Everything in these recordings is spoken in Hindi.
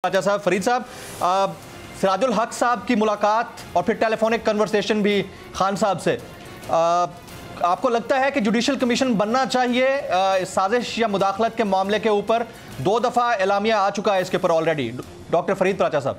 अच्छा साहब, फरीद साहब, सिराजुल हक साहब की मुलाकात और फिर टेलीफोनिक कन्वर्सेशन भी खान साहब से, आपको लगता है कि जुडिशल कमीशन बनना चाहिए इस साजिश या मुदाखलत के मामले के ऊपर? 2 दफ़ा एलामिया आ चुका है इसके ऊपर ऑलरेडी। डॉक्टर फरीद प्राचा साहब।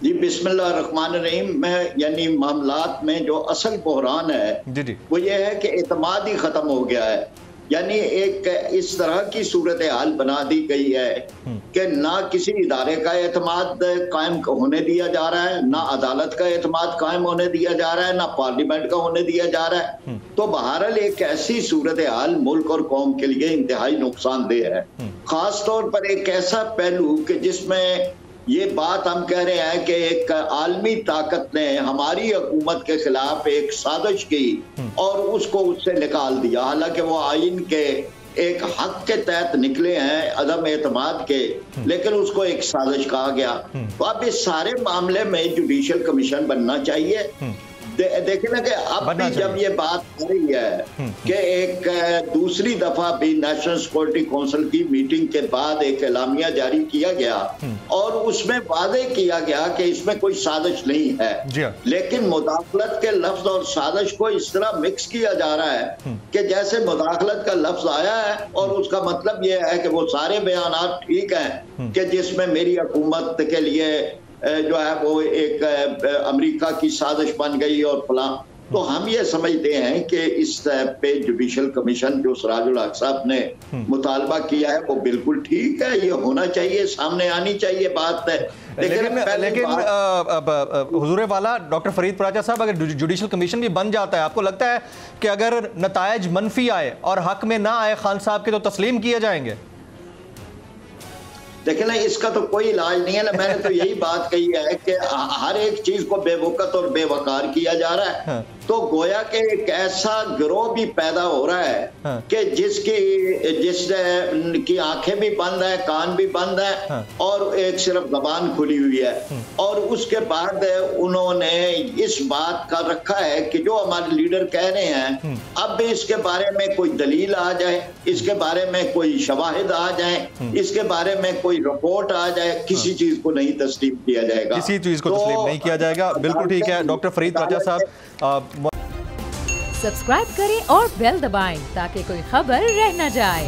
जी बिस्मिल्लाहिर्रहमानिर्रहीम। मैं यानी मामलात में जो असल बहरान है जी वो ये है कि एतमाद ही ख़त्म हो गया है। यानी एक इस तरह की सूरत हाल बना दी गई है कि ना किसी इदारे का एतमाद कायम होने दिया जा रहा है, ना अदालत का एतमाद कायम होने दिया जा रहा है, ना पार्लियामेंट का होने दिया जा रहा है। तो बहरहाल एक ऐसी सूरत हाल मुल्क और कौम के लिए इंतहाई नुकसानदेह है। खास तौर पर एक ऐसा पहलू कि जिसमें ये बात हम कह रहे हैं कि एक आलमी ताकत ने हमारी हुकूमत के खिलाफ एक साजिश की और उसको उससे निकाल दिया। हालांकि वो आइन के एक हक के तहत निकले हैं, अदम एतमाद के, लेकिन उसको एक साजिश कहा गया। तो अब इस सारे मामले में जुडिशल कमीशन बनना चाहिए। देखें ना कि अब भी जब ये बात हो रही है कि एक दूसरी दफा भी नेशनल सिक्योरिटी काउंसिल की मीटिंग के बाद एक एलामिया जारी किया गया और उसमें वादे किया गया कि इसमें कोई साजिश नहीं है, लेकिन मुदाखलत के लफ्ज और साजिश को इस तरह मिक्स किया जा रहा है कि जैसे मुदाखलत का लफ्ज आया है और उसका मतलब ये है कि वो सारे बयानात ठीक हैं कि जिसमें मेरी हुकूमत के लिए जो है वो एक अमेरिका की साजिश बन गई और फलां। तो हम ये समझते हैं कि इस पे जुडिशल कमीशन जो सिराजुल हक साहब ने मुतालबा किया है वो बिल्कुल ठीक है, ये होना चाहिए, सामने आनी चाहिए बात है। लेकिन हुजूर वाला डॉक्टर फरीद प्राचा साहब, अगर जुडिशल कमीशन भी बन जाता है, आपको लगता है कि अगर नतायज मनफी आए और हक में ना आए खान साहब के तो तस्लीम किए जाएंगे? देखिए ना, इसका तो कोई इलाज नहीं है ना। मैंने तो यही बात कही है कि हर एक चीज को बेवकत और बेवकार किया जा रहा है। तो गोया के एक ऐसा गिरोह भी पैदा हो रहा है कि जिसकी आंखें भी बंद है, कान भी बंद है और एक सिर्फ जबान खुली हुई है। और उसके बाद उन्होंने इस बात का रखा है कि जो हमारे लीडर कह रहे हैं, अब इसके बारे में कोई दलील आ जाए, इसके बारे में कोई शवाहिद आ जाए, इसके बारे में कोई रिपोर्ट आ जाए, किसी चीज को नहीं तस्लीम किया जाएगा। किसी चीज को तस्लीम नहीं किया जाएगा। बिल्कुल ठीक है डॉक्टर फरीद प्राचा साहब। सब्सक्राइब करें और बेल दबाएं ताकि कोई खबर रह न जाए।